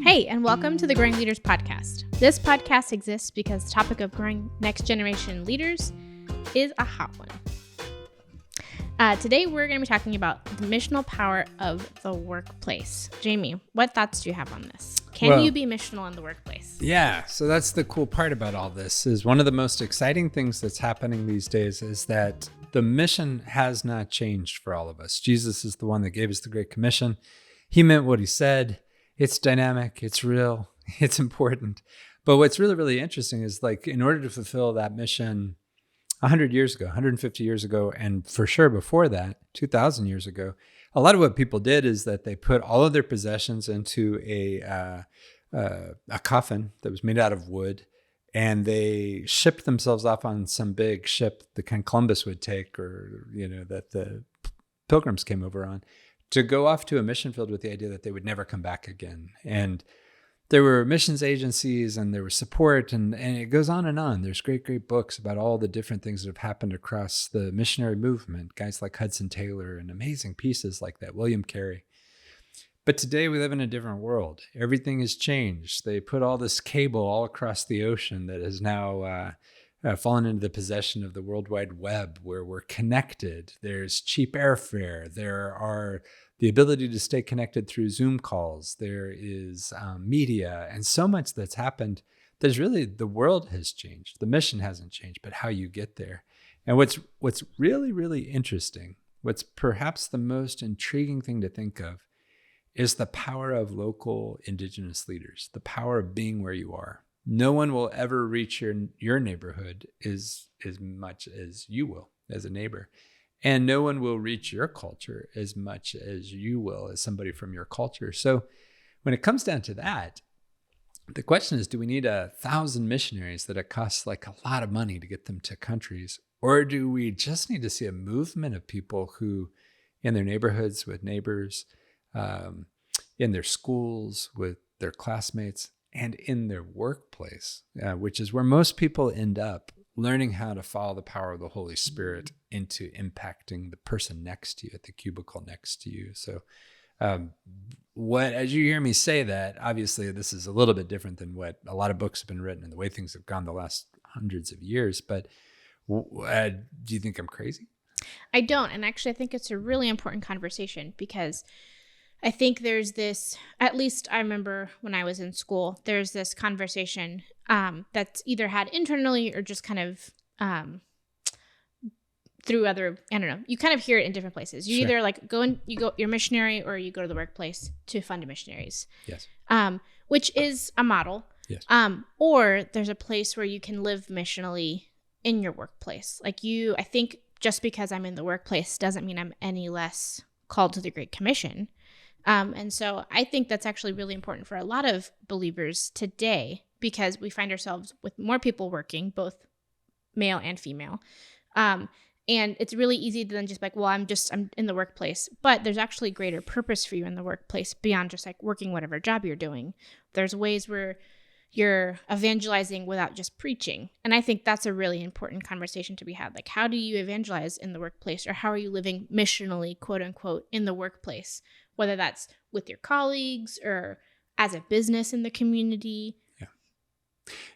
Hey, and welcome to the Growing Leaders Podcast. This podcast exists because the topic of growing next generation leaders is a hot one. Today, we're going to be talking about the missional power of the workplace. Jamie, what thoughts do you have on this? Can you be missional in the workplace? Yeah, so that's the cool part about all this is one of the most exciting things that's happening these days is that the mission has not changed for all of us. Jesus is the one that gave us the Great Commission. He meant what he said. It's dynamic, it's real, it's important. But what's really, really interesting is like in order to fulfill that mission 100 years ago, 150 years ago, and for sure before that, 2,000 years ago, a lot of what people did is that they put all of their possessions into a coffin that was made out of wood, and they shipped themselves off on some big ship, the kind Columbus would take, or that the Pilgrims came over on, to go off to a mission field with the idea that they would never come back again. And there were missions agencies and there was support and it goes on and on. There's great, great books about all the different things that have happened across the missionary movement, guys like Hudson Taylor and amazing pieces like that, William Carey. But today we live in a different world. Everything has changed. They put all this cable all across the ocean that has now fallen into the possession of the World Wide Web, where we're connected. There's cheap airfare. There are the ability to stay connected through Zoom calls. There is media and so much that's happened. There's really, the world has changed. The mission hasn't changed, but how you get there. And what's really, really interesting, what's perhaps the most intriguing thing to think of is the power of local indigenous leaders, the power of being where you are. No one will ever reach your neighborhood as much as you will as a neighbor. And no one will reach your culture as much as you will as somebody from your culture. So when it comes down to that, the question is, do we need 1,000 missionaries that it costs like a lot of money to get them to countries? Or do we just need to see a movement of people who, in their neighborhoods with neighbors, in their schools with their classmates, and in their workplace, which is where most people end up, learning how to follow the power of the Holy Spirit into impacting the person next to you at the cubicle next to you. So as you hear me say that, obviously this is a little bit different than what a lot of books have been written and the way things have gone the last hundreds of years. But do you think I'm crazy? I don't. And actually, I think it's a really important conversation because I think there's this, at least I remember when I was in school, there's this conversation that's either had internally or just kind of through other, I don't know, you kind of hear it in different places. You either like you're missionary or you go to the workplace to fund missionaries. Yes. Which is a model. Yes. Or there's a place where you can live missionally in your workplace. Like I think just because I'm in the workplace doesn't mean I'm any less called to the Great Commission. And so I think that's actually really important for a lot of believers today because we find ourselves with more people working, both male and female. And it's really easy to then just like, well, I'm in the workplace, but there's actually greater purpose for you in the workplace beyond just like working whatever job you're doing. There's ways where you're evangelizing without just preaching. And I think that's a really important conversation to be had. Like, how do you evangelize in the workplace, or how are you living missionally, quote unquote, in the workplace? Whether that's with your colleagues or as a business in the community.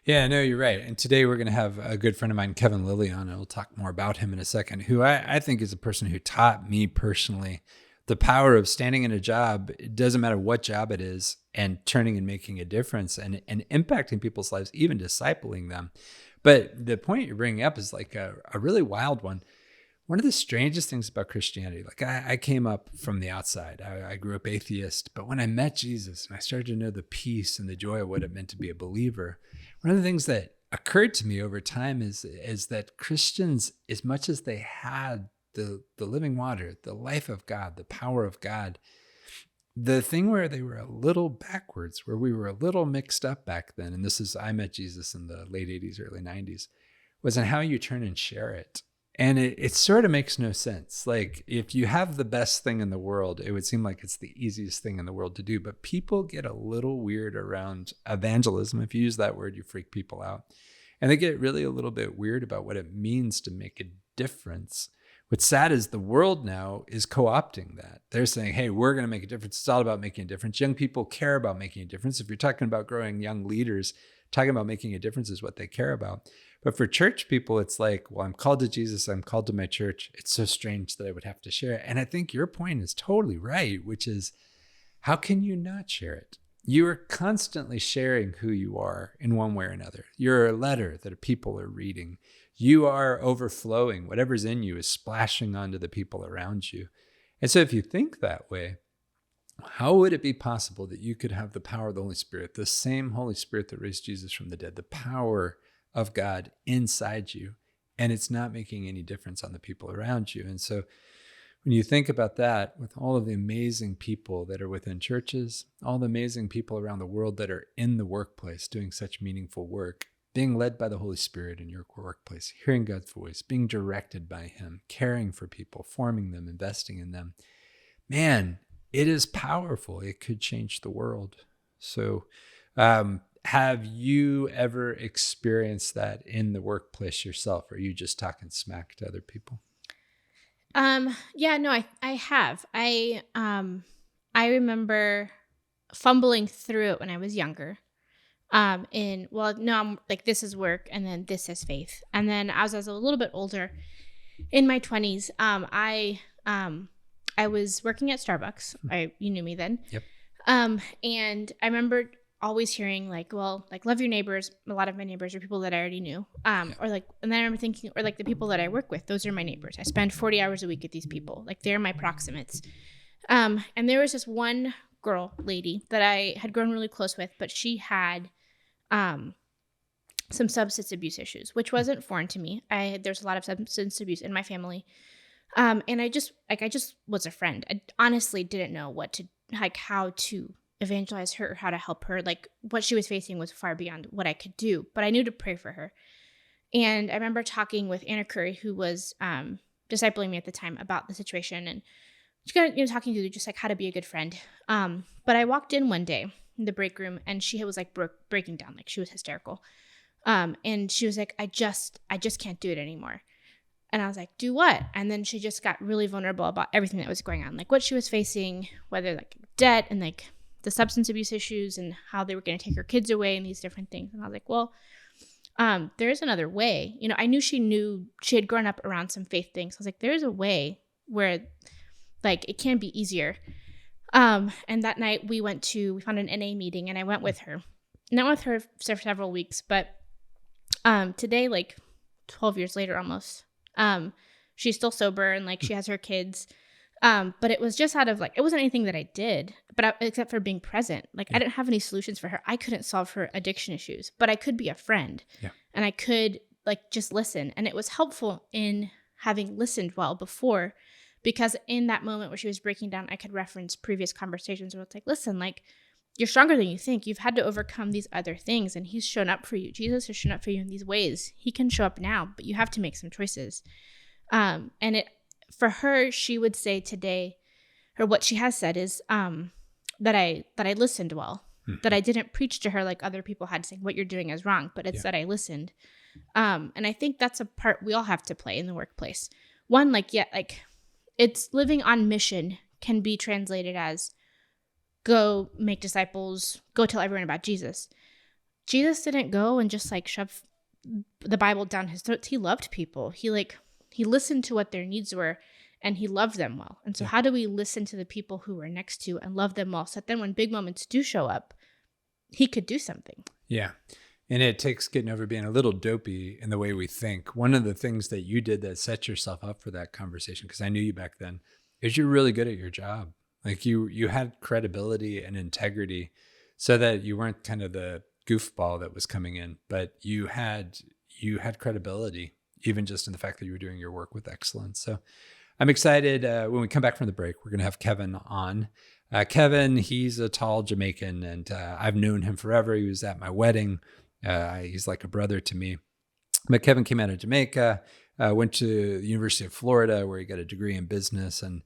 Yeah, no, you're right. And today we're going to have a good friend of mine, KEVEN Lilly, on, and we'll talk more about him in a second, who I think is a person who taught me personally the power of standing in a job. It doesn't matter what job it is, and turning and making a difference and impacting people's lives, even discipling them. But the point you're bringing up is like a really wild one. One of the strangest things about Christianity, like I came up from the outside. I grew up atheist, but when I met Jesus and I started to know the peace and the joy of what it meant to be a believer, one of the things that occurred to me over time is that Christians, as much as they had the living water, the life of God, the power of God, the thing where they were a little backwards, where we were a little mixed up back then, and I met Jesus in the late 80s, early 90s, was in how you turn and share it. And it sort of makes no sense. Like, if you have the best thing in the world, it would seem like it's the easiest thing in the world to do. But people get a little weird around evangelism. If you use that word, you freak people out. And they get really a little bit weird about what it means to make a difference What's sad is the world now is co-opting that. They're saying, hey, we're going to make a difference. It's all about making a difference. Young people care about making a difference. If you're talking about growing young leaders, talking about making a difference is what they care about. But for church people, it's like, well, I'm called to Jesus. I'm called to my church. It's so strange that I would have to share it. And I think your point is totally right, which is, how can you not share it? You are constantly sharing who you are in one way or another. You're a letter that people are reading. You are overflowing. Whatever's in you is splashing onto the people around you. And so if you think that way, how would it be possible that you could have the power of the Holy Spirit, the same Holy Spirit that raised Jesus from the dead, the power of God inside you, and it's not making any difference on the people around you? And so when you think about that, with all of the amazing people that are within churches, all the amazing people around the world that are in the workplace doing such meaningful work, being led by the Holy Spirit in your workplace, hearing God's voice, being directed by Him, caring for people, forming them, investing in them, man, it is powerful. It could change the world. So have you ever experienced that in the workplace yourself? Or are you just talking smack to other people? Yeah, no, I have. I remember fumbling through it when I was younger. I'm like, this is work, and then this is faith. And then as I was a little bit older, in my 20s, I was working at Starbucks. You knew me then. Yep. And I remember always hearing like, well, like, love your neighbors. A lot of my neighbors are people that I already knew. Or like, and then I remember thinking, or like, the people that I work with, those are my neighbors. I spend 40 hours a week with these people. Like, they're my proximates. And there was this one lady that I had grown really close with, but she had some substance abuse issues, which wasn't foreign to me. There's a lot of substance abuse in my family. And I just was a friend. I honestly didn't know how to evangelize her or how to help her. Like, what she was facing was far beyond what I could do, but I knew to pray for her. And I remember talking with Anna Curry, who was discipling me at the time, about the situation, and she got talking to just like how to be a good friend. But I walked in one day in the break room, and she was like breaking down, like she was hysterical. And she was like, I just can't do it anymore. And I was like, do what? And then she just got really vulnerable about everything that was going on, like what she was facing, whether like debt and like the substance abuse issues and how they were going to take her kids away and these different things. And I was like, well, there is another way. I knew she had grown up around some faith things. I was like, there's a way where like it can be easier. And that night we found an NA meeting, and I went with her. And I went with her for several weeks, but today, like 12 years later almost, she's still sober, and like she has her kids. But it was just out of like, it wasn't anything that I did, except for being present. Like, I didn't have any solutions for her. I couldn't solve her addiction issues, but I could be a friend, and I could like just listen. And it was helpful in having listened well before, because in that moment where she was breaking down, I could reference previous conversations where it's like, listen, like, you're stronger than you think. You've had to overcome these other things, and He's shown up for you. Jesus has shown up for you in these ways. He can show up now, but you have to make some choices. And for her, she would say today, or what she has said is that I listened well, that I didn't preach to her like other people had, saying what you're doing is wrong, but it's that I listened. And I think that's a part we all have to play in the workplace. One, it's living on mission can be translated as go make disciples, go tell everyone about Jesus. Jesus didn't go and just like shove the Bible down his throat. He loved people. He listened to what their needs were, and He loved them well. And so how do we listen to the people who we're next to and love them well, so that then when big moments do show up, He could do something? Yeah. And it takes getting over being a little dopey in the way we think. One of the things that you did that set yourself up for that conversation, because I knew you back then, is you're really good at your job. Like you had credibility and integrity, so that you weren't kind of the goofball that was coming in, but you had credibility, even just in the fact that you were doing your work with excellence. So I'm excited. When we come back from the break, we're going to have KEVEN on. KEVEN, he's a tall Jamaican, and I've known him forever. He was at my wedding. He's like a brother to me. But KEVEN came out of Jamaica, went to the University of Florida, where he got a degree in business. And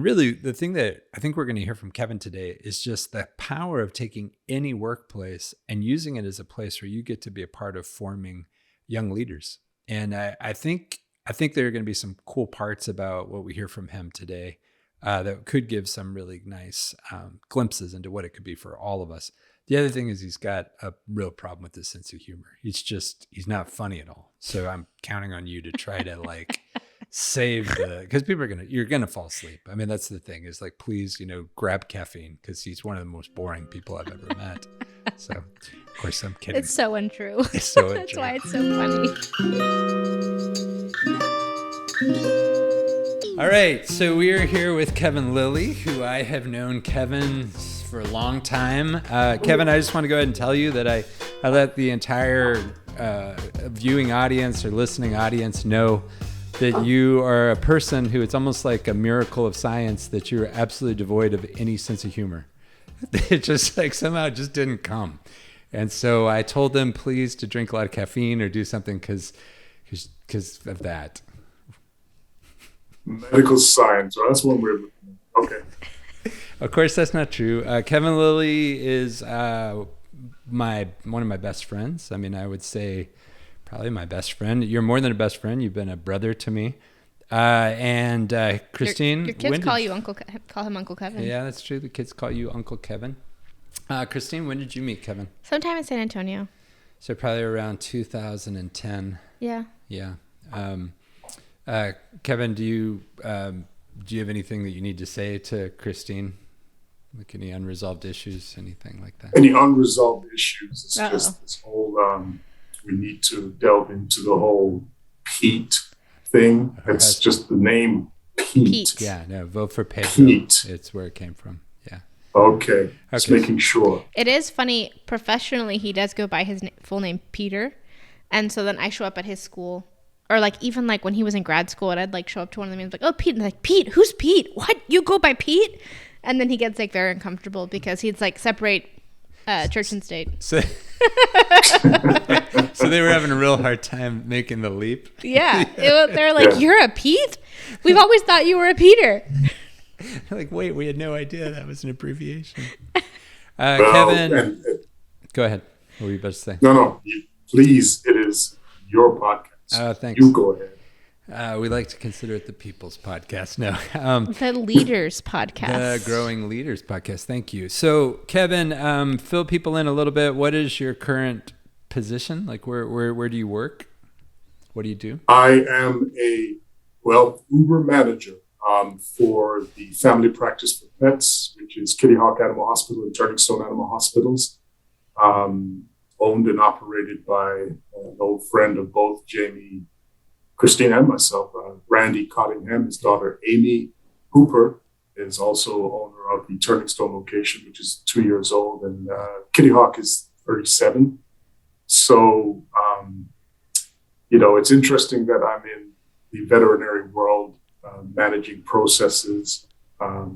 really, the thing that I think we're going to hear from KEVEN today is just the power of taking any workplace and using it as a place where you get to be a part of forming young leaders. And I think I think there are going to be some cool parts about what we hear from him today that could give some really nice glimpses into what it could be for all of us. The other thing is he's got a real problem with his sense of humor. He's not funny at all. So I'm counting on you to try to like save because you're going to fall asleep. I mean, that's the thing is like, please, grab caffeine because he's one of the most boring people I've ever met. So of course I'm kidding. It's so untrue. It's so untrue. That's why it's so funny. All right. So we are here with KEVEN Lilly, who I have known KEVEN for a long time. KEVEN, I just want to go ahead and tell you that I let the entire viewing audience or listening audience know that you are a person who it's almost like a miracle of science that you're absolutely devoid of any sense of humor. It just like somehow just didn't come. And so I told them please to drink a lot of caffeine or do something because of that. Medical science. Well, that's one way of looking at it. Okay. Of course, that's not true. KEVEN Lilly is one of my best friends. I mean, I would say probably my best friend. You're more than a best friend. You've been a brother to me. And Christine, your kids call him Uncle KEVEN. Yeah, that's true. The kids call you Uncle KEVEN. Christine, when did you meet KEVEN? Sometime in San Antonio. So probably around 2010. Yeah. Yeah. KEVEN, do you have anything that you need to say to Christine? Like any unresolved issues, anything like that? Any unresolved issues? It's just this whole, we need to delve into the whole Pete thing. It's just the name Pete. Yeah, no, vote for Pedro. Pete. It's where it came from. Yeah. Okay. Just making sure. It is funny. Professionally, he does go by his full name, Peter. And so then I show up at his school. Or like even like when he was in grad school and I'd like show up to one of them and be like, oh, Pete. And they're like, Pete? Who's Pete? What? You go by Pete? And then he gets like very uncomfortable because he'd like separate church and state. So they were having a real hard time making the leap. Yeah. They're like, You're a Pete? We've always thought you were a Peter. Like, wait, we had no idea that was an abbreviation. KEVEN, go ahead. What were you about to say? No. Please, it is your podcast. Oh, thanks. You go ahead. We like to consider it the People's Podcast. No, the Leaders Podcast. The Growing Leaders Podcast. Thank you. So, KEVEN, fill people in a little bit. What is your current position? Like, where do you work? What do you do? I am a Uber manager for the Family Practice for Pets, which is Kitty Hawk Animal Hospital and Turning Stone Animal Hospitals. Owned and operated by an old friend of both Jamie, Christine, and myself, Randy Cottingham. His daughter, Amy Hooper, is also owner of the Turning Stone location, which is 2 years old, and Kitty Hawk is 37. So, it's interesting that I'm in the veterinary world, managing processes,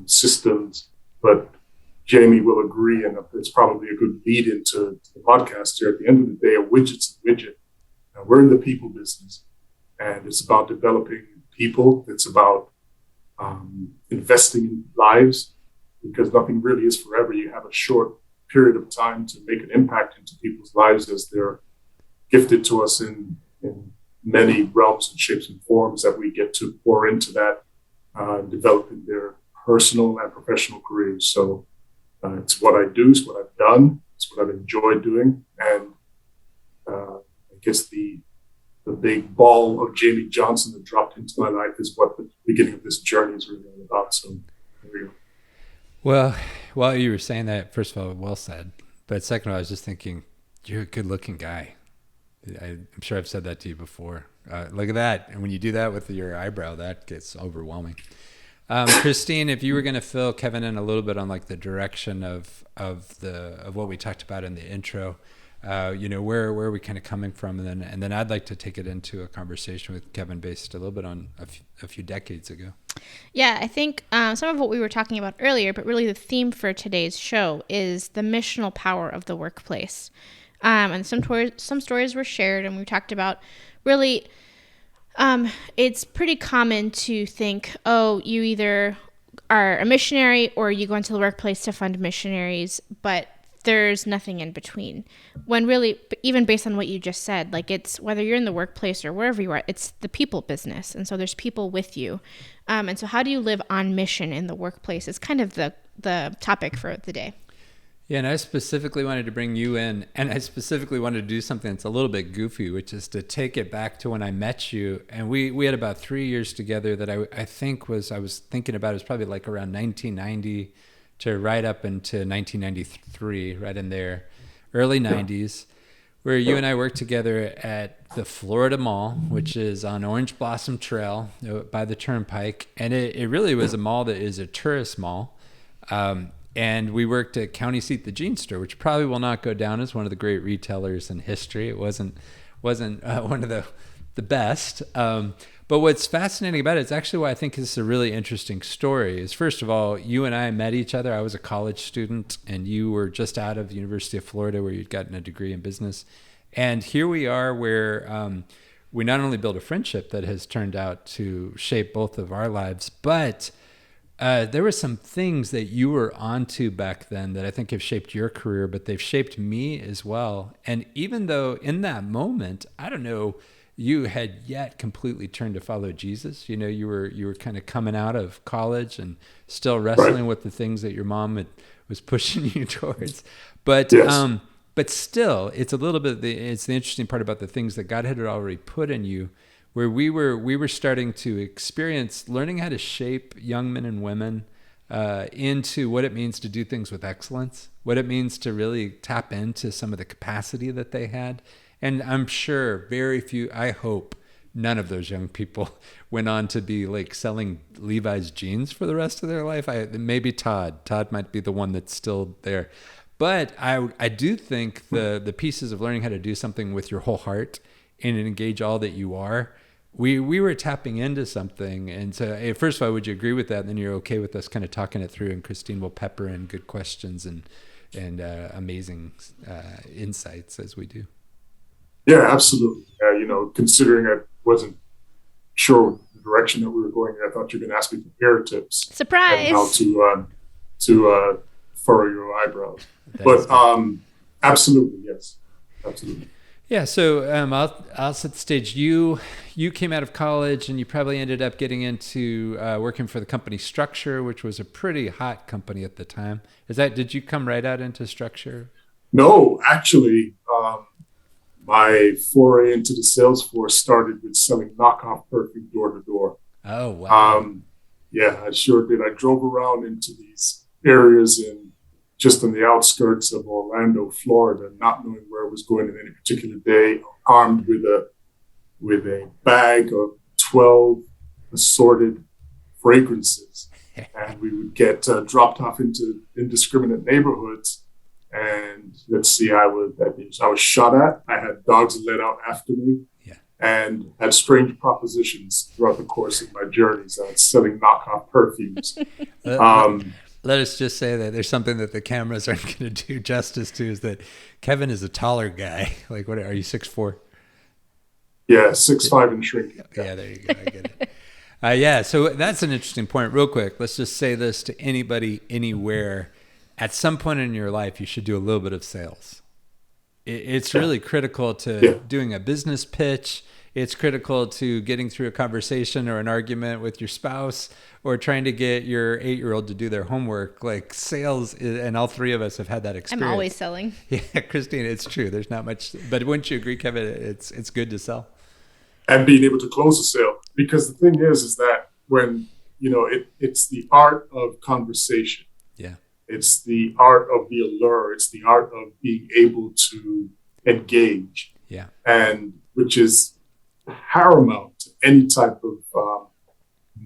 systems, but Jamie will agree, and it's probably a good lead into the podcast here. At the end of the day, a widget's a widget. We're in the people business, and it's about developing people. It's about investing in lives, because nothing really is forever. You have a short period of time to make an impact into people's lives as they're gifted to us in many realms and shapes and forms that we get to pour into that, developing their personal and professional careers. So it's what I do, it's what I've done, it's what I've enjoyed doing. And I guess the big ball of Jamie Johnson that dropped into my life is what the beginning of this journey is really all about. So there we go. Well, while you were saying that, first of all, well said. But second of all, I was just thinking, you're a good looking guy. I'm sure I've said that to you before. Look at that. And when you do that with your eyebrow, that gets overwhelming. Christine, if you were going to fill KEVEN in a little bit on like the direction of what we talked about in the intro, where are we kind of coming from, and then I'd like to take it into a conversation with KEVEN based a little bit on a few decades ago. Yeah, I think some of what we were talking about earlier, but really the theme for today's show is the missional power of the workplace. And some stories were shared, and we talked about really. It's pretty common to think, oh, you either are a missionary or you go into the workplace to fund missionaries. But there's nothing in between. When really, even based on what you just said, like it's whether you're in the workplace or wherever you are, it's the people business. And so there's people with you. And so how do you live on mission in the workplace is kind of the topic for the day. Yeah, and I specifically wanted to bring you in, and I specifically wanted to do something that's a little bit goofy, which is to take it back to when I met you. And we had about 3 years together that I think I was thinking about, it was probably like around 1990 to right up into 1993, right in there, early 90s, where you and I worked together at the Florida Mall, which is on Orange Blossom Trail by the Turnpike. And it really was a mall that is a tourist mall. And we worked at County Seat, the jean store, which probably will not go down as one of the great retailers in history. It wasn't one of the best. But what's fascinating about it, it's actually why I think this is a really interesting story, is first of all, you and I met each other. I was a college student, and you were just out of the University of Florida, where you'd gotten a degree in business. And here we are, where we not only built a friendship that has turned out to shape both of our lives, but there were some things that you were onto back then that I think have shaped your career, but they've shaped me as well. And even though in that moment, I don't know, you had yet completely turned to follow Jesus. You know, you were kind of coming out of college and still wrestling with the things that your mom was pushing you towards. But Yes. but still, it's a little bit it's the interesting part about the things that God had already put in you, where we were starting to experience learning how to shape young men and women into what it means to do things with excellence, what it means to really tap into some of the capacity that they had. And I'm sure very few, I hope none of those young people went on to be like selling Levi's jeans for the rest of their life. Maybe Todd might be the one that's still there. But I do think the pieces of learning how to do something with your whole heart and engage all that you are, we were tapping into something. And so, first of all, would you agree with that? And then you're okay with us kind of talking it through, and Christine will pepper in good questions and amazing insights as we do. Yeah, absolutely. Considering I wasn't sure the direction that we were going, I thought you were going to ask me for hair tips. Surprise! And how to furrow your eyebrows. But absolutely, yes, absolutely. Yeah, so I'll set the stage. You came out of college, and you probably ended up getting into working for the company Structure, which was a pretty hot company at the time. Did you come right out into Structure? No, actually, my foray into the sales force started with selling knockoff perfume door to door. Oh, wow. Yeah, I sure did. I drove around into these areas just on the outskirts of Orlando, Florida, not knowing where I was going in any particular day, armed with a bag of 12 assorted fragrances. And we would get dropped off into indiscriminate neighborhoods. And let's see, I was shot at. I had dogs let out after me, and had strange propositions throughout the course of my journeys. I was selling knockoff perfumes. Let us just say that there's something that the cameras aren't going to do justice to, is that Kevin is a taller guy. Like, what are you, 6'4"? Yeah, 6'5" and shrinking. Yeah, there you go. I get it. Yeah, so that's an interesting point. Real quick, let's just say this to anybody, anywhere. At some point in your life, you should do a little bit of sales. It's really critical to doing a business pitch. It's critical to getting through a conversation or an argument with your spouse, or trying to get your 8-year-old to do their homework. Like, sales and all three of us have had that experience. I'm always selling. Yeah, Christine, it's true. There's not much, but wouldn't you agree, Kevin? It's good to sell. And being able to close a sale. Because the thing is that when, it's the art of conversation. Yeah. It's the art of the allure. It's the art of being able to engage. Yeah. And which is paramount to any type of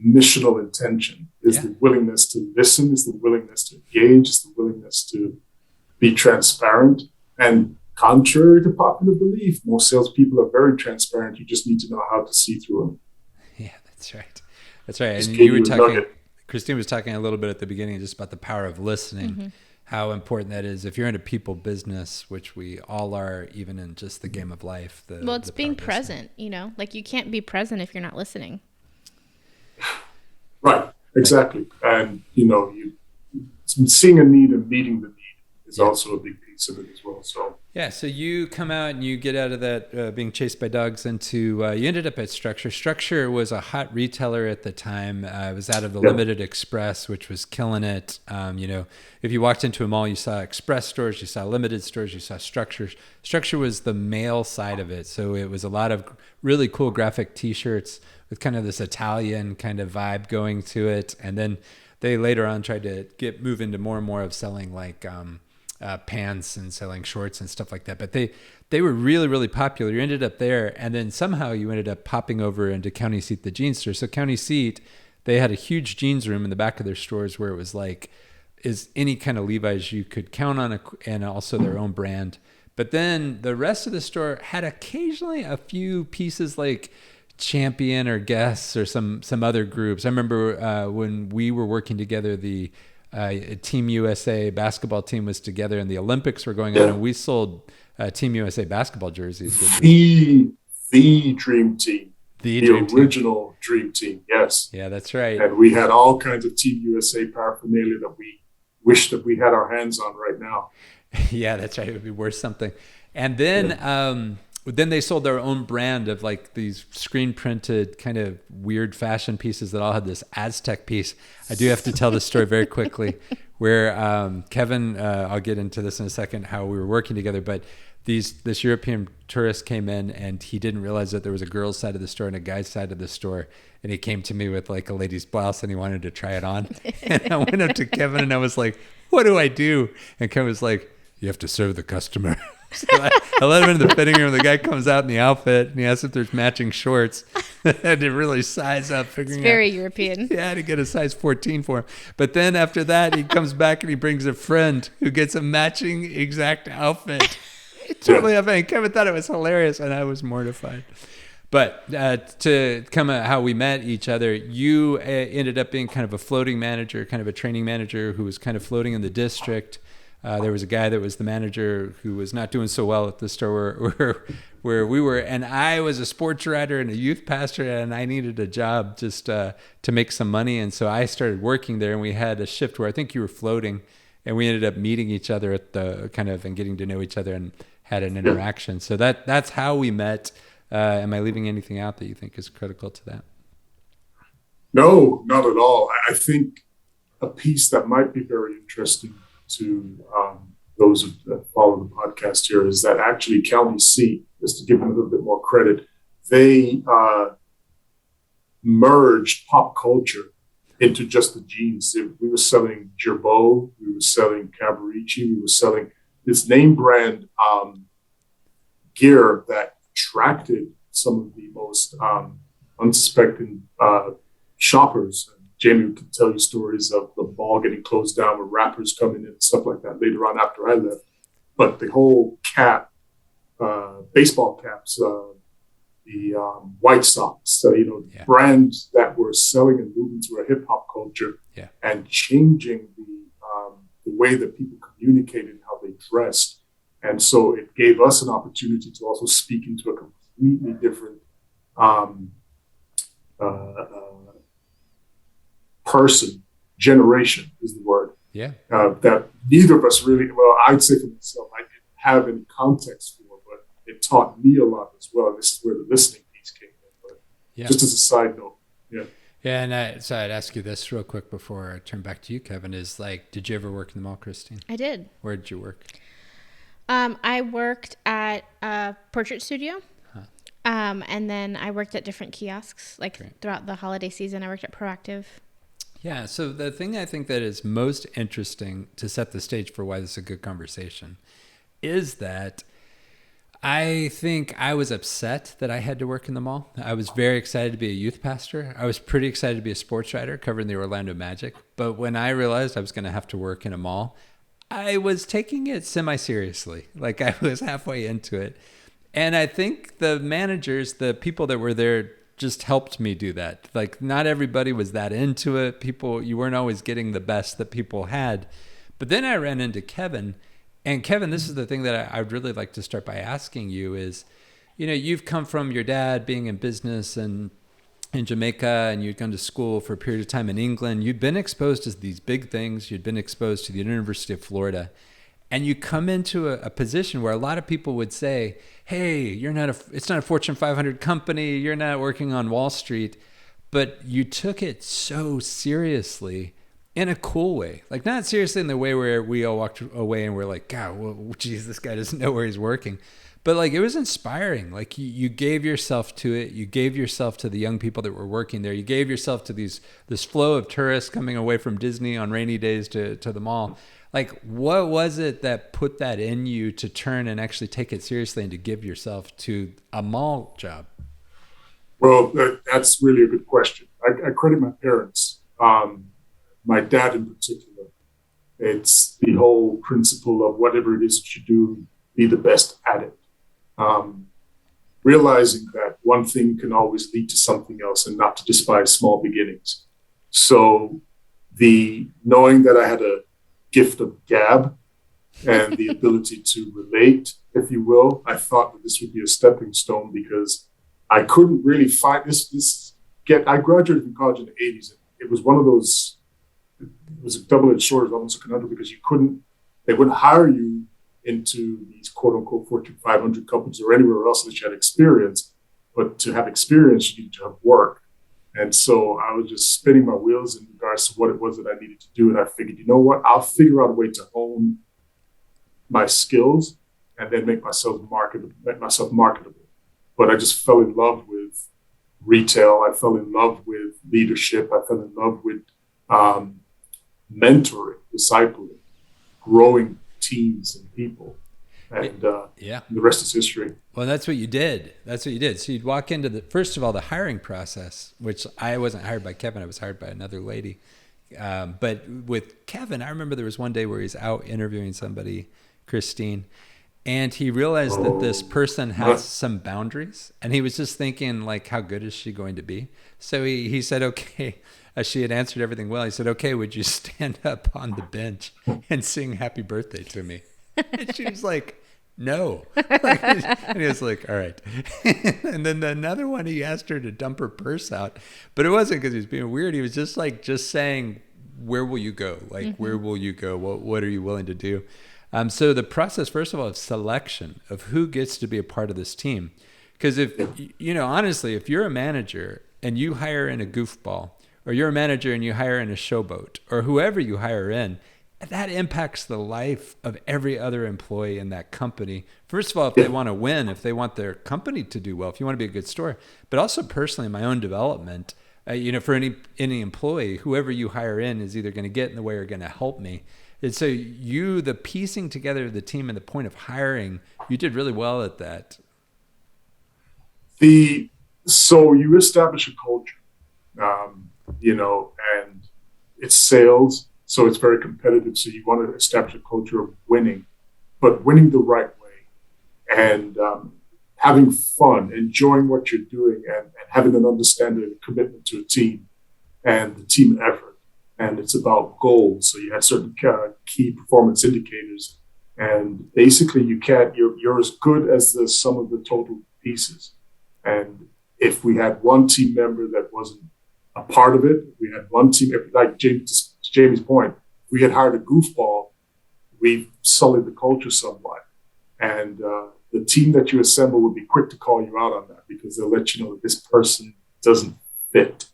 missional intention, is the willingness to listen, is the willingness to engage, is the willingness to be transparent. And contrary to popular belief, most salespeople are very transparent. You just need to know how to see through them. Yeah, that's right. That's right. And you were talking, Christine was talking a little bit at the beginning just about the power of listening, how important that is. If you're in a people business, which we all are, even in just the game of life. It's being present, like you can't be present if you're not listening. Right, exactly. And, seeing a need and meeting the need is also a big piece. piece of it as well. So yeah, so you come out and you get out of that being chased by dogs into you ended up at Structure. Structure was a hot retailer at the time. It was out of the Limited Express, which was killing it. If you walked into a mall, you saw Express stores, you saw Limited stores, you saw Structure. Structure was the male side of it, so it was a lot of really cool graphic T-shirts with kind of this Italian kind of vibe going to it, and then they later on tried to move into more and more of selling like pants and selling shorts and stuff like that. But they were really, really popular. You ended up there, and then somehow you ended up popping over into County Seat, the jeans store. So County Seat, they had a huge jeans room in the back of their stores where it was like is any kind of Levi's you could count on, and also their own brand. But then the rest of the store had occasionally a few pieces like Champion or Guess or some other groups. I remember when we were working together, the Team USA basketball team was together and the Olympics were going on, and we sold Team USA basketball jerseys. The dream team. The original dream team, yes. Yeah, that's right. And we had all kinds of Team USA paraphernalia that we wish that we had our hands on right now. Yeah, that's right. It would be worth something. And then then they sold their own brand of like these screen printed kind of weird fashion pieces that all had this Aztec piece. I do have to tell this story very quickly where KEVEN, I'll get into this in a second, how we were working together, but this European tourist came in and he didn't realize that there was a girl's side of the store and a guy's side of the store. And he came to me with like a lady's blouse and he wanted to try it on. And I went up to KEVEN and I was like, what do I do? And KEVEN was like, you have to serve the customer. So I let him into the fitting room. The guy comes out in the outfit and he asks if there's matching shorts. I had to really size up. It's very European. Yeah, to get a size 14 for him. But then after that, he comes back and he brings a friend who gets a matching exact outfit. Totally upping. KEVEN thought it was hilarious and I was mortified. But to come at how we met each other, you ended up being kind of a floating manager, kind of a training manager who was kind of floating in the district. There was a guy that was the manager who was not doing so well at the store where we were. And I was a sports writer and a youth pastor, and I needed a job just to make some money. And so I started working there, and we had a shift where I think you were floating, and we ended up meeting each other at the kind of and getting to know each other and had an interaction. So that's how we met. Am I leaving anything out that you think is critical to that? No, not at all. I think a piece that might be very interesting to those that follow the podcast here is that actually County Seat, just to give them a little bit more credit, they merged pop culture into just the jeans. We were selling Girbaud, we were selling Cavaricci, we were selling this name brand gear that attracted some of the most unsuspecting shoppers. Jamie could tell you stories of the mall getting closed down with rappers coming in and stuff like that later on after I left. But the whole cap, baseball caps, the White Sox, brands that were selling and moving through a hip hop culture and changing the way that people communicated how they dressed. And so it gave us an opportunity to also speak into a completely different generation is the word. Yeah. That neither of us really, well, I'd say for myself, I didn't have any context for, but it taught me a lot as well. This is where the listening piece came in. But just as a side note, Yeah, and so I'd ask you this real quick before I turn back to you, KEVEN, is like, did you ever work in the mall, Christine? I did. Where did you work? I worked at a portrait studio. And then I worked at different kiosks, throughout the holiday season. I worked at Proactive. Yeah, so the thing I think that is most interesting to set the stage for why this is a good conversation is that I think I was upset that I had to work in the mall. I was very excited to be a youth pastor. I was pretty excited to be a sports writer covering the Orlando Magic. But when I realized I was going to have to work in a mall, I was taking it semi-seriously. Like I was halfway into it. And I think the managers, the people that were there, just helped me do that. Like not everybody was that into it. You weren't always getting the best that people had. But then I ran into KEVEN. And KEVEN, this is the thing that I'd really like to start by asking you is, you've come from your dad being in business and in Jamaica, and you'd gone to school for a period of time in England. You'd been exposed to these big things. You'd been exposed to the University of Florida. And you come into a position where a lot of people would say, hey, it's not a Fortune 500 company. You're not working on Wall Street. But you took it so seriously in a cool way. Like, not seriously in the way where we all walked away and we're like, God, well, geez, this guy doesn't know where he's working. But like, it was inspiring. Like, you gave yourself to it. You gave yourself to the young people that were working there. You gave yourself to this flow of tourists coming away from Disney on rainy days to the mall. Like, what was it that put that in you to turn and actually take it seriously and to give yourself to a mall job? Well, that's really a good question. I credit my parents, my dad in particular. It's the whole principle of whatever it is that you do, be the best at it. Realizing that one thing can always lead to something else and not to despise small beginnings. So the knowing that I had a gift of gab and the ability to relate, if you will, I thought that this would be a stepping stone because I couldn't really find I graduated from college in the 80s. It was one of those, it was a double-edged sword, almost a conundrum, because they wouldn't hire you into these quote unquote Fortune 500 companies or anywhere else that you had experience. But to have experience, you need to have work. And so I was just spinning my wheels in regards to what it was that I needed to do. And I figured, you know what, I'll figure out a way to hone my skills and then make myself marketable. But I just fell in love with retail. I fell in love with leadership. I fell in love with mentoring, discipling, growing teams and people. And the rest is history. Well, that's what you did. So you'd walk into first of all, the hiring process, which I wasn't hired by KEVEN. I was hired by another lady. But with KEVEN, I remember there was one day where he's out interviewing somebody, Christine, and he realized that this person has some boundaries. And he was just thinking, like, how good is she going to be? So he said, okay, she had answered everything well. He said, okay, would you stand up on the bench and sing happy birthday to me? And she was like, no. And he was like, all right. And then another one, he asked her to dump her purse out. But it wasn't because he was being weird. He was just saying, where will you go? Like, where will you go? What are you willing to do? So the process, first of all, of selection of who gets to be a part of this team. Because honestly, if you're a manager and you hire in a goofball, or you're a manager and you hire in a showboat, or whoever you hire in, that impacts the life of every other employee in that company. First of all, if they want to win, if they want their company to do well, if you want to be a good store, but also personally, my own development, for any employee, whoever you hire in is either going to get in the way or going to help me. And so the piecing together of the team and the point of hiring, you did really well at that. So you establish a culture, and it's sales. So it's very competitive. So you want to establish a culture of winning, but winning the right way and having fun, enjoying what you're doing and having an understanding and commitment to a team and the team effort. And it's about goals. So you have certain key performance indicators. And basically you're as good as the sum of the total pieces. And if we had one team member that wasn't a part of it, we had one team, like Jamie's point, we had hired a goofball, we've sullied the culture somewhat. And the team that you assemble will be quick to call you out on that because they'll let you know that this person doesn't fit.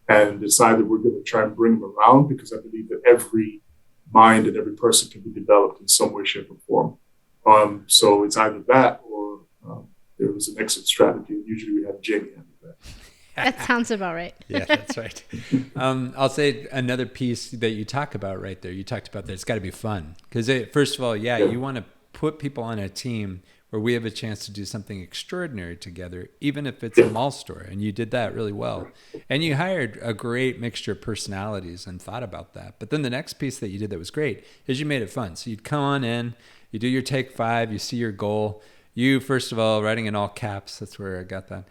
And it's either we're going to try and bring them around because I believe that every mind and every person can be developed in some way, shape, or form. So it's either that or there was an exit strategy. Usually we have Jamie handle that. That sounds about right. Yeah, that's right. I'll say another piece that you talk about right there. You talked about that it's got to be fun. Because first of all, you want to put people on a team where we have a chance to do something extraordinary together, even if it's a mall store. And you did that really well. And you hired a great mixture of personalities and thought about that. But then the next piece that you did that was great is you made it fun. So you'd come on in, you do your take 5, you see your goal. You, first of all, writing in all caps, that's where I got that.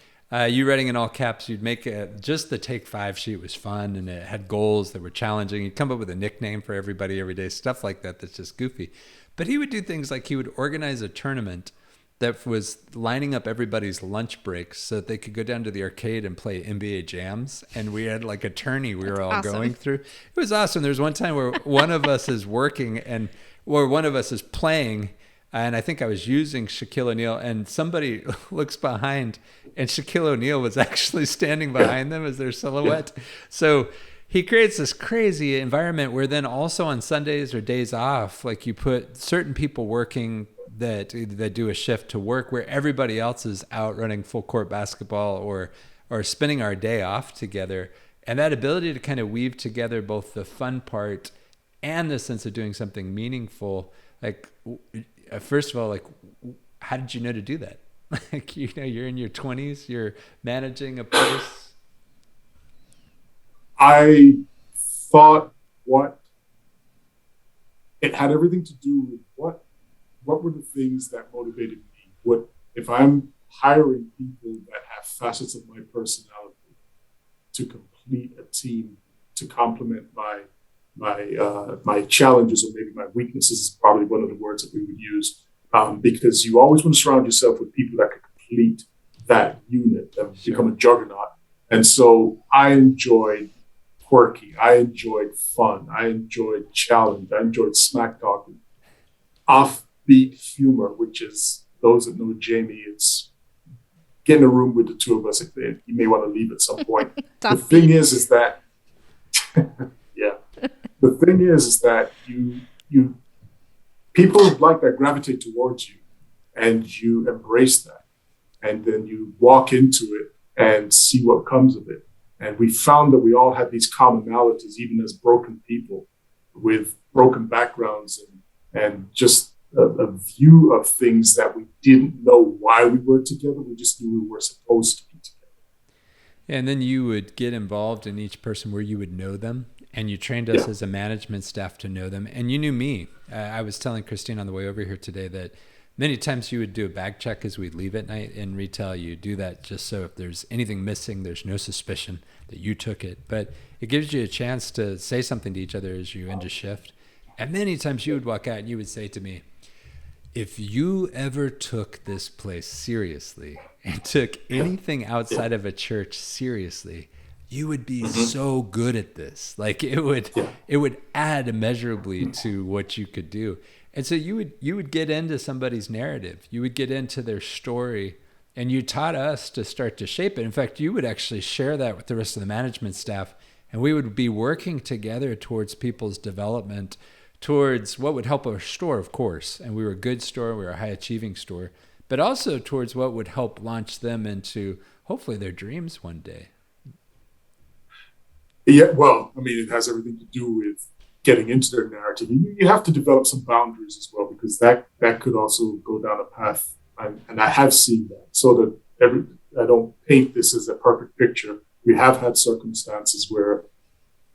You writing in all caps, you'd make just the take 5 sheet was fun and it had goals that were challenging. You'd come up with a nickname for everybody every day, stuff like that that's just goofy. But he would do things like he would organize a tournament that was lining up everybody's lunch breaks so that they could go down to the arcade and play NBA jams. And we had like a tourney we were all going through. It was awesome. There was one time where one of us is working and or one of us is playing, and I think I was using Shaquille O'Neal, and somebody looks behind, and Shaquille O'Neal was actually standing behind them as their silhouette. So he creates this crazy environment where then also on Sundays or days off, like you put certain people working that do a shift to work where everybody else is out running full court basketball or spending our day off together. And that ability to kind of weave together both the fun part and the sense of doing something meaningful. Like, first of all, like, how did you know to do that? Like, you know, you're in your 20s, you're managing a place. I thought it had everything to do with what were the things that motivated me? What if I'm hiring people that have facets of my personality to complete a team to complement my challenges, or maybe my weaknesses is probably one of the words that we would use, because you always want to surround yourself with people that can complete that unit and become a juggernaut. And so I enjoyed quirky, I enjoyed fun, I enjoyed challenge, I enjoyed smack talking, offbeat humor, which is, those that know Jamie, it's get in a room with the two of us. You may want to leave at some point. The thing is that yeah. The thing is that you people like that gravitate towards you, and you embrace that, and then you walk into it and see what comes of it. And we found that we all had these commonalities, even as broken people with broken backgrounds, and just a view of things that we didn't know why we were together. We just knew we were supposed to be together. And then you would get involved in each person where you would know them. And you trained us as a management staff to know them. And you knew me. I was telling Christine on the way over here today that many times you would do a bag check as we'd leave at night in retail. You do that just so if there's anything missing, there's no suspicion that you took it. But it gives you a chance to say something to each other as you end a shift. And many times you would walk out and you would say to me, if you ever took this place seriously and took anything outside of a church seriously, you would be so good at this. Like it would add immeasurably to what you could do. And so you would get into somebody's narrative. You would get into their story, and you taught us to start to shape it. In fact, you would actually share that with the rest of the management staff, and we would be working together towards people's development, towards what would help our store, of course. And we were a good store, we were a high achieving store, but also towards what would help launch them into hopefully their dreams one day. Yeah, well, I mean, it has everything to do with getting into their narrative. You have to develop some boundaries as well, because that could also go down a path. And I have seen that. So that I don't paint this as a perfect picture. We have had circumstances where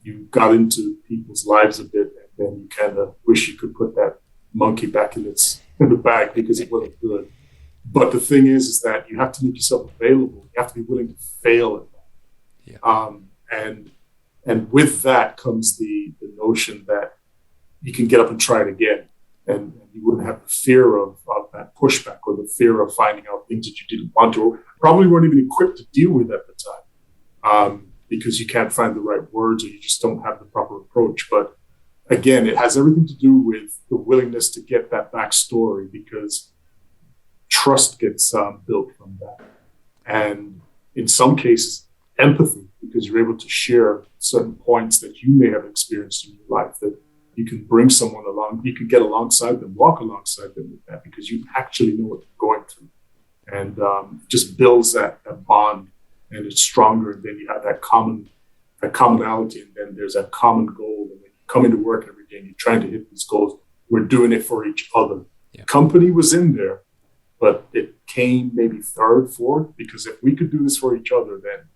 you got into people's lives a bit, and then you kind of wish you could put that monkey back in the bag because it wasn't good. But the thing is that you have to make yourself available. You have to be willing to fail at that. Yeah. And with that comes the notion that you can get up and try it again. And you wouldn't have the fear of that pushback, or the fear of finding out things that you didn't want to, or probably weren't even equipped to deal with at the time, because you can't find the right words, or you just don't have the proper approach. But again, it has everything to do with the willingness to get that backstory, because trust gets built from that. And in some cases, empathy, because you're able to share certain points that you may have experienced in your life, that you can bring someone along, you can get alongside them, walk alongside them with that, because you actually know what they're going through. And just builds that bond, and it's stronger. And then you have that commonality, and then there's that common goal. And when you come into work every day and you're trying to hit these goals, we're doing it for each other. Yeah. Company was in there, but it came maybe third, fourth, because if we could do this for each other, then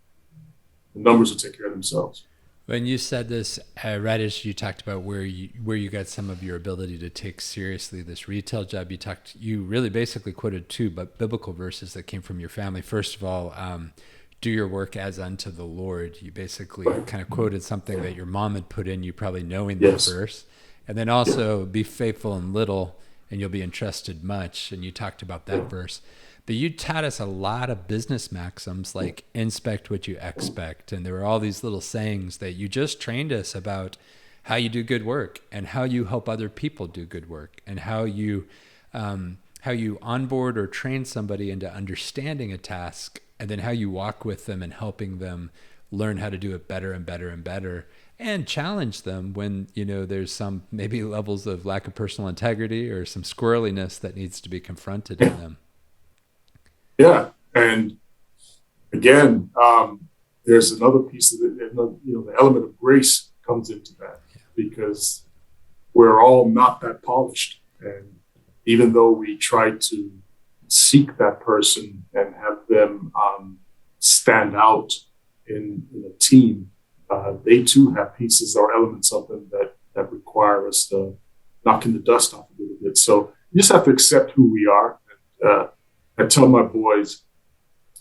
the numbers will take care of themselves. When you said this, right as you talked about where you got some of your ability to take seriously this retail job, you really basically quoted two biblical verses that came from your family. First of all, do your work as unto the Lord. You basically kind of quoted something that your mom had put in you, probably knowing that verse. And then also, be faithful in little, and you'll be entrusted much. And you talked about that verse. But you taught us a lot of business maxims like inspect what you expect. And there were all these little sayings that you just trained us about how you do good work and how you help other people do good work, and how you onboard or train somebody into understanding a task, and then how you walk with them and helping them learn how to do it better and better and better, and challenge them when, there's some maybe levels of lack of personal integrity or some squirreliness that needs to be confronted in them. Yeah. And again, there's another piece of it, the element of grace comes into that, because we're all not that polished. And even though we try to seek that person and have them stand out in a team, they too have pieces or elements of them that require us to knock in the dust off a little bit. So you just have to accept who we are. And, I tell my boys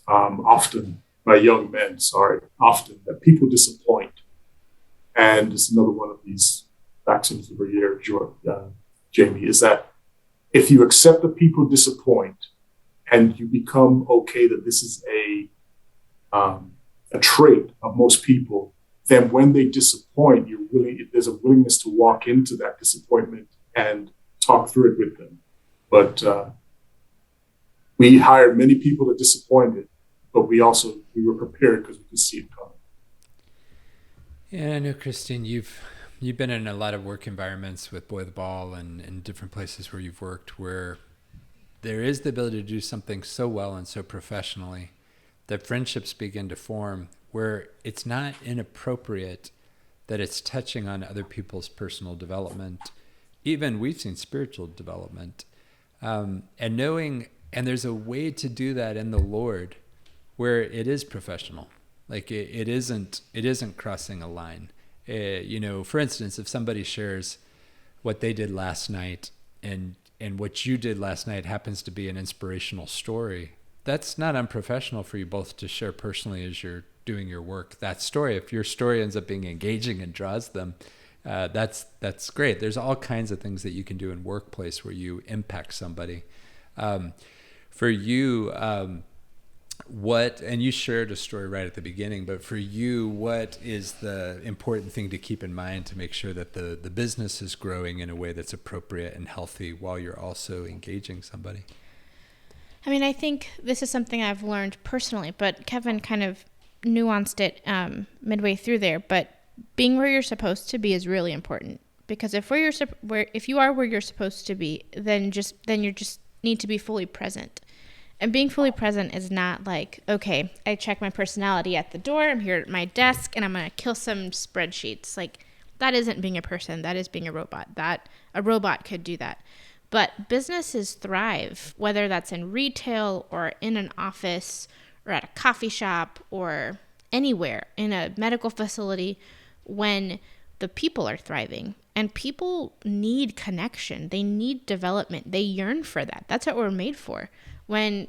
often, my young men, often, that people disappoint. And it's another one of these maxims over here, Jamie, is that if you accept that people disappoint and you become okay that this is a trait of most people, then when they disappoint, there's a willingness to walk into that disappointment and talk through it with them. But we hired many people that disappointed, but we were prepared because we could see it coming. Yeah, I know, Christine, you've been in a lot of work environments with Boy the Ball and different places where you've worked, where there is the ability to do something so well and so professionally that friendships begin to form, where it's not inappropriate that it's touching on other people's personal development. Even we've seen spiritual development, and knowing, and there's a way to do that in the Lord where it is professional. Like it isn't crossing a line. For instance, if somebody shares what they did last night and what you did last night happens to be an inspirational story, that's not unprofessional for you both to share personally as you're doing your work. That story, if your story ends up being engaging and draws them, that's great. There's all kinds of things that you can do in workplace where you impact somebody. For you, and you shared a story right at the beginning, but for you, what is the important thing to keep in mind to make sure that the business is growing in a way that's appropriate and healthy while you're also engaging somebody? I mean, I think this is something I've learned personally, but Kevin kind of nuanced it midway through there. But being where you're supposed to be is really important, because if you are where you're supposed to be, then you just need to be fully present. And being fully present is not like, okay, I check my personality at the door, I'm here at my desk, and I'm going to kill some spreadsheets. Like, that isn't being a person. That is being a robot. A robot could do that. But businesses thrive, whether that's in retail or in an office or at a coffee shop or anywhere, in a medical facility, when the people are thriving. And people need connection. They need development. They yearn for that. That's what we're made for. When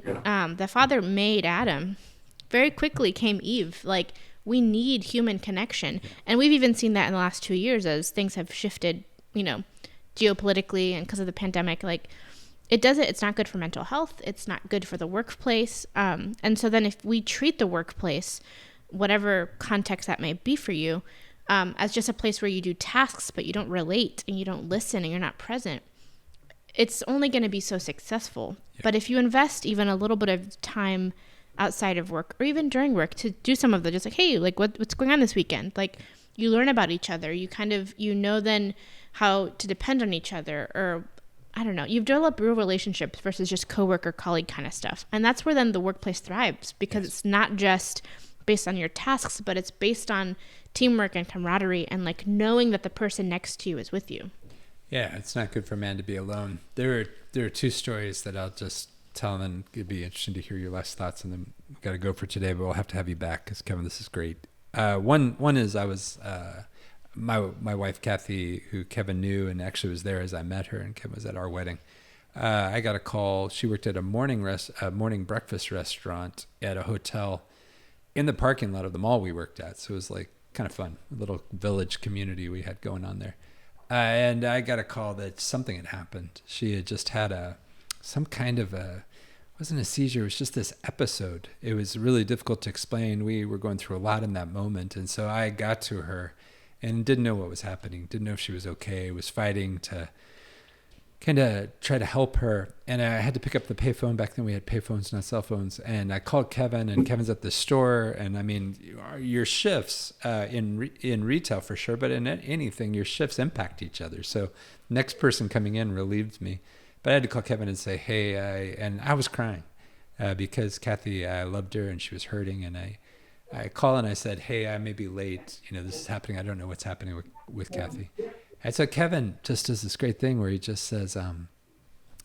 the Father made Adam, very quickly came Eve. Like, we need human connection. And we've even seen that in the last 2 years as things have shifted, geopolitically and because of the pandemic. Like, it's not good for mental health. It's not good for the workplace. And so then if we treat the workplace, whatever context that may be for you, as just a place where you do tasks, but you don't relate and you don't listen and you're not present, it's only going to be so successful. Yeah. But if you invest even a little bit of time outside of work or even during work to do some of the, just like, hey, like what's going on this weekend? Like, you learn about each other. You kind of, then how to depend on each other, or I don't know, you've developed real relationships versus just coworker, colleague kind of stuff. And that's where then the workplace thrives, because it's not just based on your tasks, but it's based on teamwork and camaraderie and like knowing that the person next to you is with you. Yeah, it's not good for a man to be alone. There are two stories that I'll just tell, and it'd be interesting to hear your last thoughts, and then we've got to go for today, but we'll have to have you back because, Kevin, this is great. One is I was my wife Kathy, who Kevin knew and actually was there as I met her, and Kevin was at our wedding. I got a call. She worked at a morning breakfast restaurant at a hotel in the parking lot of the mall we worked at. So it was like kind of fun, a little village community we had going on there. And I got a call that something had happened. She had just had some kind of wasn't a seizure, it was just this episode. It was really difficult to explain. We were going through a lot in that moment. And so I got to her and didn't know what was happening, didn't know if she was okay, was fighting to kind of try to help her. And I had to pick up the payphone. Back then we had payphones, not cell phones. And I called Kevin, and Kevin's at the store. And I mean, your shifts in retail for sure, but in anything, your shifts impact each other. So next person coming in relieved me. But I had to call Kevin and say, hey, and I was crying because Kathy, I loved her and she was hurting. And I called and I said, hey, I may be late. This is happening. I don't know what's happening with Kathy. And so Kevin just does this great thing where he just says,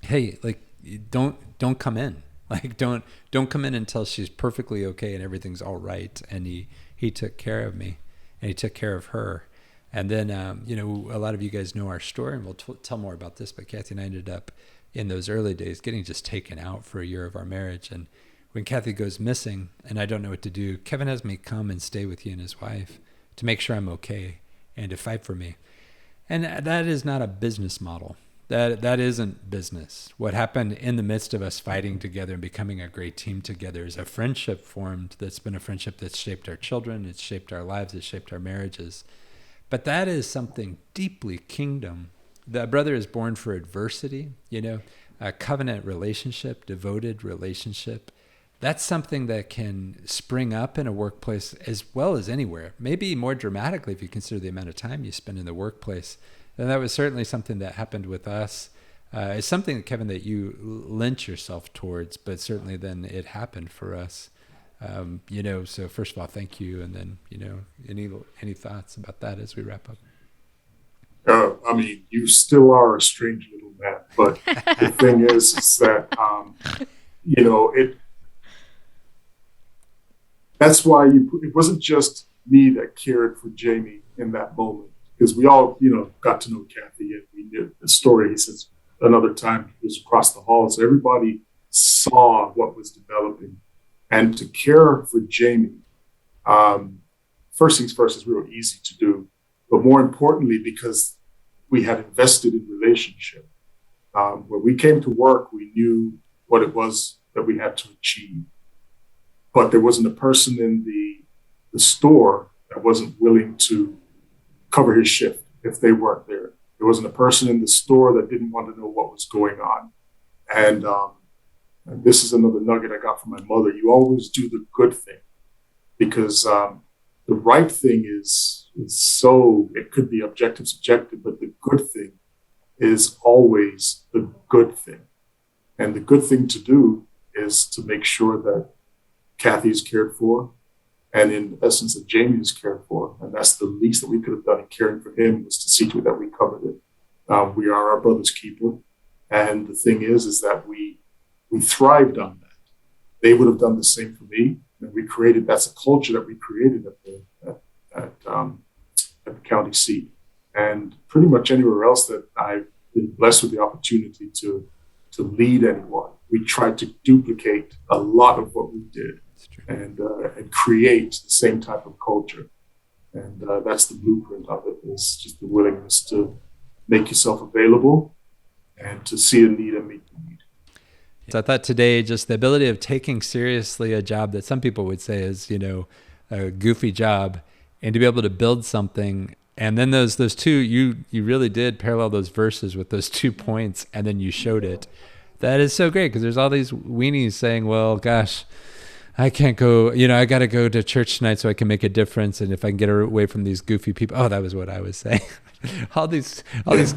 hey, like, don't come in. Like, don't come in until she's perfectly okay and everything's all right. And he took care of me, and he took care of her. And then, a lot of you guys know our story, and we'll tell more about this, but Kathy and I ended up in those early days getting just taken out for a year of our marriage. And when Kathy goes missing and I don't know what to do, Kevin has me come and stay with he and his wife to make sure I'm okay and to fight for me. And that is not a business model. That isn't business. What happened in the midst of us fighting together and becoming a great team together is a friendship formed that's been a friendship that's shaped our children, it's shaped our lives, it's shaped our marriages. But that is something deeply kingdom. The brother is born for adversity, a covenant relationship, devoted relationship. That's something that can spring up in a workplace as well as anywhere, maybe more dramatically if you consider the amount of time you spend in the workplace. And that was certainly something that happened with us. It's something, Kevin, that you lent yourself towards, but certainly then it happened for us. So first of all, thank you. And then, any thoughts about that as we wrap up? You still are a strange little man, but the thing is that, that's why it wasn't just me that cared for Jamie in that moment, because we all, got to know Kathy, and we knew the story. He says another time he was across the hall. So everybody saw what was developing. And to care for Jamie, first things first, is real easy to do. But more importantly, because we had invested in relationship. When we came to work, we knew what it was that we had to achieve. But there wasn't a person in the store that wasn't willing to cover his shift if they weren't there. There wasn't a person in the store that didn't want to know what was going on. And this is another nugget I got from my mother. You always do the good thing, because the right thing is so, it could be objective, subjective, but the good thing is always the good thing. And the good thing to do is to make sure that Kathy is cared for, and in essence that Jamie is cared for. And that's the least that we could have done in caring for him, was to see to it that we covered it. We are our brother's keeper. And the thing is that we thrived on that. They would have done the same for me. And that's a culture that we created at the county seat. And pretty much anywhere else that I've been blessed with the opportunity to lead anyone, we tried to duplicate a lot of what we did and create the same type of culture. And that's the blueprint of it, is just the willingness to make yourself available and to see a need and meet the need. So I thought today, just the ability of taking seriously a job that some people would say is, a goofy job, and to be able to build something. And then those two, you really did parallel those verses with those 2 points, and then you showed it. That is so great, because there's all these weenies saying, well, gosh, I can't go, I got to go to church tonight so I can make a difference. And if I can get away from these goofy people, that was what I was saying. all these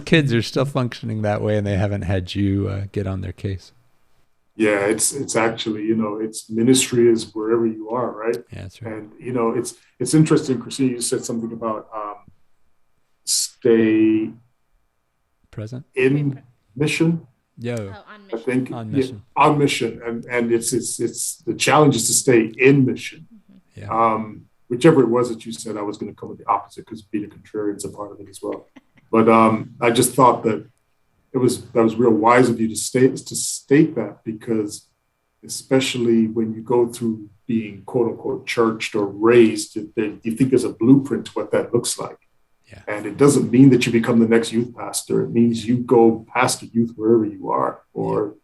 kids are still functioning that way, and they haven't had you get on their case. Yeah, it's actually, it's ministry is wherever you are, right? Yeah, that's right. And, it's interesting, Christine, you said something about stay present in mission. On mission. I think on mission. Yeah, on mission, and it's the challenge is to stay in mission. Mm-hmm. Yeah. Whichever it was that you said, I was going to come with the opposite, because being a contrarian is a part of it as well. But I just thought that that was real wise of you to state that, because especially when you go through being quote unquote churched or raised, you think there's a blueprint to what that looks like. Yeah. And it doesn't mean that you become the next youth pastor. It means you go pastor youth wherever you are, or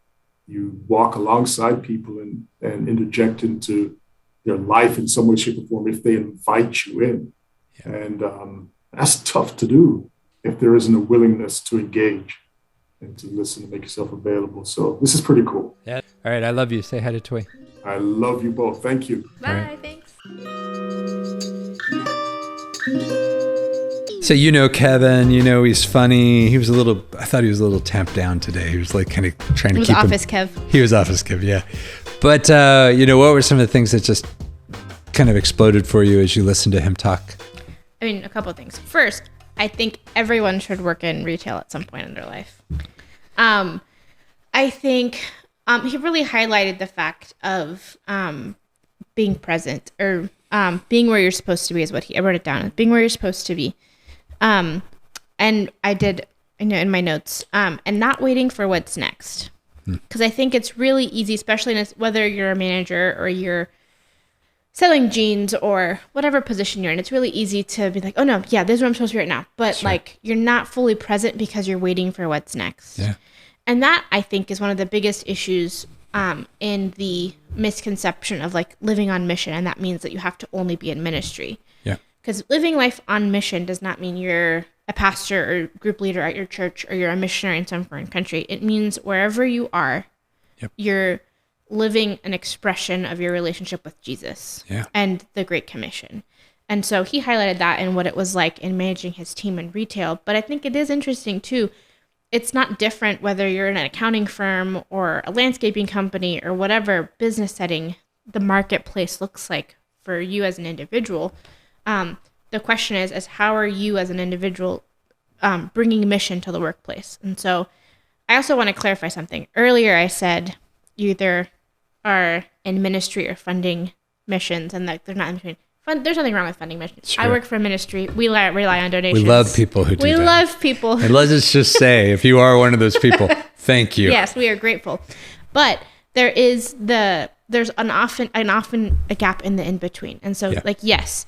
you walk alongside people and interject into their life in some way, shape, or form if they invite you in. Yeah. And That's tough to do if there isn't a willingness to engage and to listen and make yourself available. So this is pretty cool. Yeah. All right. I love you. Say hi to Toy. I love you both. Thank you. Bye. Right. Thanks. So, Kevin, he's funny. I thought he was a little tamped down today. He was like kind of trying to keep him. Office Kev. He was Office Kev, yeah. But, what were some of the things that just kind of exploded for you as you listened to him talk? I mean, a couple of things. First, I think everyone should work in retail at some point in their life. I think he really highlighted the fact of being present, or being where you're supposed to be is what I wrote it down. Being where you're supposed to be. And I did, in my notes, and not waiting for what's next. Because I think it's really easy, especially whether you're a manager or you're selling jeans or whatever position you're in, it's really easy to be like, oh no, yeah, this is where I'm supposed to be right now. But Sure. you're not fully present because you're waiting for what's next. Yeah. And that, I think, is one of the biggest issues in the misconception of living on mission. And that means that you have to only be in ministry. Yeah. Because living life on mission does not mean you're a pastor or group leader at your church or you're a missionary in some foreign country. It means wherever you are, Yep. you're living an expression of your relationship with Jesus and the Great Commission. And so he highlighted that and what it was like in managing his team in retail. But I think it is interesting too. It's not different whether you're in an accounting firm or a landscaping company or whatever business setting the marketplace looks like for you as an individual. The question is how are you as an individual bringing mission to the workplace? And so I also want to clarify something. Earlier I said you either are in ministry or funding missions, and that they're not in between. There's nothing wrong with funding missions. Sure. I work for a ministry. We rely on donations. We love people who do that. We love people. And let's just say, if you are one of those people, thank you. Yes, we are grateful. But there's often a gap in the in-between. And so, yes,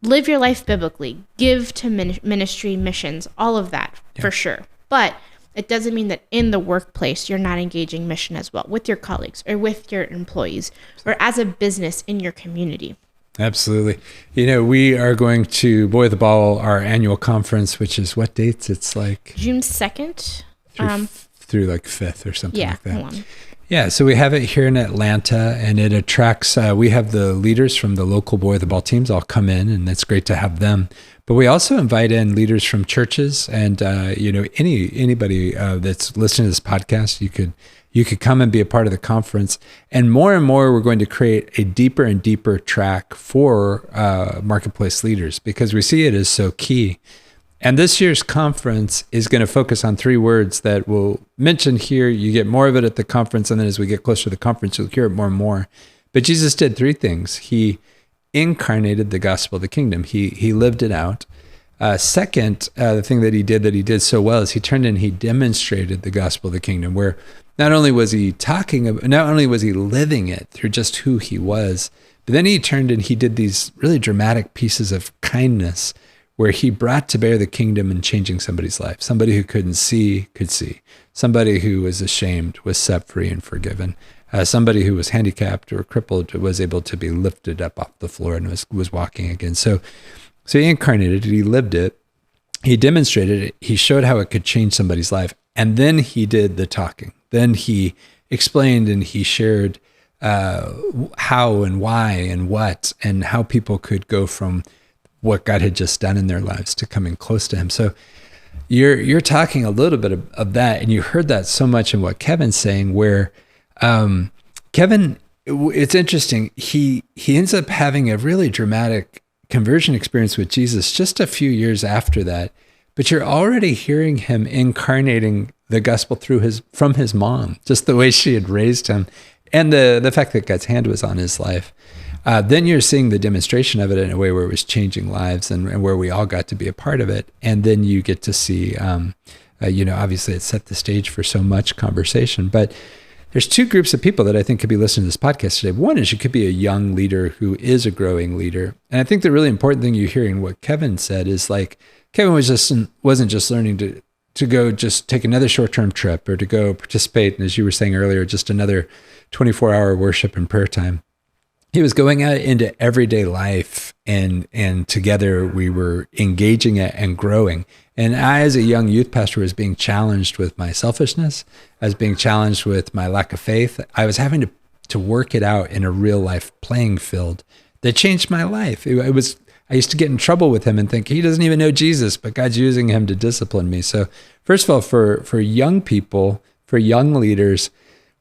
live your life biblically. Give to ministry, missions, all of that, for sure. But it doesn't mean that in the workplace you're not engaging mission as well with your colleagues or with your employees or as a business in your community. Absolutely. We are going to Boy the Ball, our annual conference, which is what dates? It's like June 2nd. Through 5th or something like that. Hold on. Yeah, so we have it here in Atlanta, and it attracts, we have the leaders from the local Boy the Ball teams all come in, and it's great to have them. But we also invite in leaders from churches and, anybody that's listening to this podcast, you could come and be a part of the conference. And more, we're going to create a deeper and deeper track for marketplace leaders because we see it as so key. And this year's conference is going to focus on 3 words that we'll mention here. You get more of it at the conference, and then as we get closer to the conference, you'll hear it more and more. But Jesus did 3 things. He incarnated the gospel of the kingdom. He lived it out. Second, the thing that he did so well is he turned and he demonstrated the gospel of the kingdom, where not only was he living it through just who he was, but then he turned and he did these really dramatic pieces of kindness where he brought to bear the kingdom in changing somebody's life. Somebody who couldn't see could see. Somebody who was ashamed was set free and forgiven. Somebody who was handicapped or crippled was able to be lifted up off the floor and was walking again. So he incarnated it, he lived it, he demonstrated it, he showed how it could change somebody's life, and then he did the talking. Then he explained and he shared how and why and what, and how people could go from what God had just done in their lives to coming close to him. So you're talking a little bit of that, and you heard that so much in what Kevin's saying, where Kevin, it's interesting, he ends up having a really dramatic conversion experience with Jesus just a few years after that, but you're already hearing him incarnating the gospel from his mom, just the way she had raised him, and the fact that God's hand was on his life. Then you're seeing the demonstration of it in a way where it was changing lives and where we all got to be a part of it. And then you get to see, obviously it set the stage for so much conversation. But there's 2 groups of people that I think could be listening to this podcast today. One is you could be a young leader who is a growing leader. And I think the really important thing you hear in what Kevin said is Kevin wasn't just learning to go just take another short-term trip or to go participate, and as you were saying earlier, just another 24-hour worship and prayer time. he was going out into everyday life, and together we were engaging it and growing. And I, as a young youth pastor, was being challenged with my selfishness. I was being challenged with my lack of faith. I was having to work it out in a real life playing field that changed my life. I used to get in trouble with him and think he doesn't even know Jesus, but God's using him to discipline me. So first of all, for young people, for young leaders,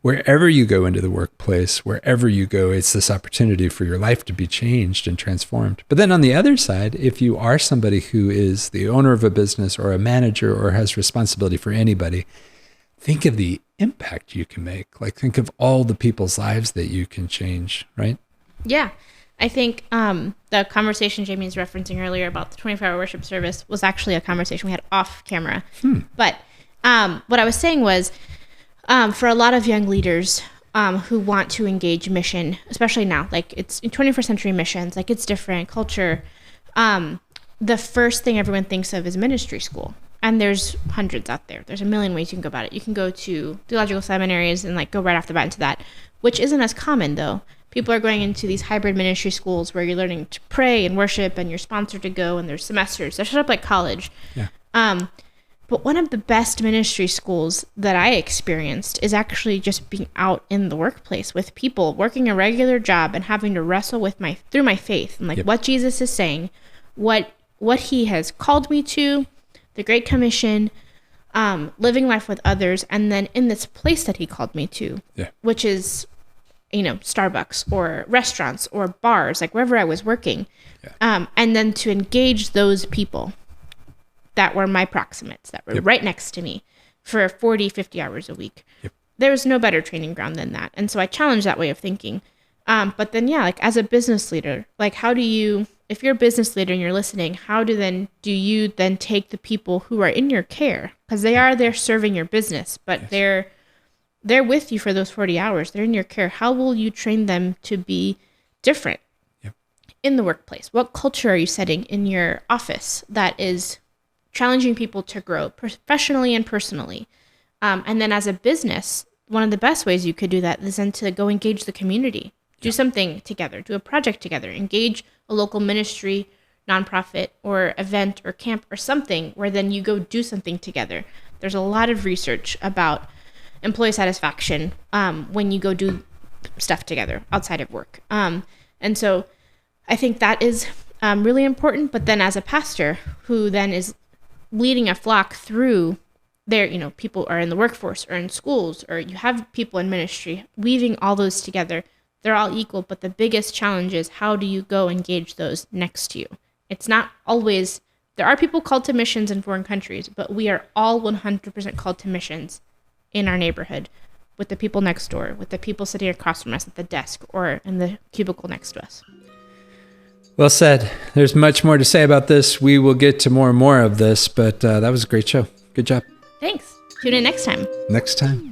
wherever you go into the workplace, wherever you go, it's this opportunity for your life to be changed and transformed. But then on the other side, if you are somebody who is the owner of a business or a manager or has responsibility for anybody, think of the impact you can make. Like, think of all the people's lives that you can change, right? Yeah. I think the conversation Jamie is referencing earlier about the 24-hour worship service was actually a conversation we had off camera. But what I was saying was, for a lot of young leaders who want to engage mission, especially now, like it's in 21st century missions, like it's different culture. The first thing everyone thinks of is ministry school. And there's hundreds out there. There's a million ways you can go about it. You can go to theological seminaries and like go right off the bat into that, which isn't as common though. People are going into these hybrid ministry schools where you're learning to pray and worship and you're sponsored to go, and there's semesters. They're set up like college. Yeah. But one of the best ministry schools that I experienced is actually just being out in the workplace with people, working a regular job and having to wrestle with through my faith and like what Jesus is saying, what he has called me to, the Great Commission, living life with others, and then in this place that he called me to, which is, Starbucks or restaurants or bars, like wherever I was working, and then to engage those people that were my proximates, that were right next to me for 40, 50 hours a week. There was no better training ground than that. And so I challenged that way of thinking. But then, like as a business leader, like how do you, if you're a business leader and you're listening, how do you then take the people who are in your care? Because they are there serving your business, but they're with you for those 40 hours. They're in your care. How will you train them to be different in the workplace? What culture are you setting in your office that is challenging people to grow professionally and personally? And then as a business, one of the best ways you could do that is then to go engage the community. Do something together. Do a project together. Engage a local ministry, nonprofit, or event or camp or something where then you go do something together. There's a lot of research about employee satisfaction when you go do stuff together outside of work. And so I think that is really important. But then as a pastor who then is leading a flock through their, people are in the workforce or in schools, or you have people in ministry, weaving all those together, they're all equal. But the biggest challenge is how do you go engage those next to you? It's not always, there are people called to missions in foreign countries, but we are all 100% called to missions in our neighborhood, with the people next door, with the people sitting across from us at the desk or in the cubicle next to us. Well said. There's much more to say about this. We will get to more and more of this, but that was a great show. Good job. Thanks. Tune in next time. Next time.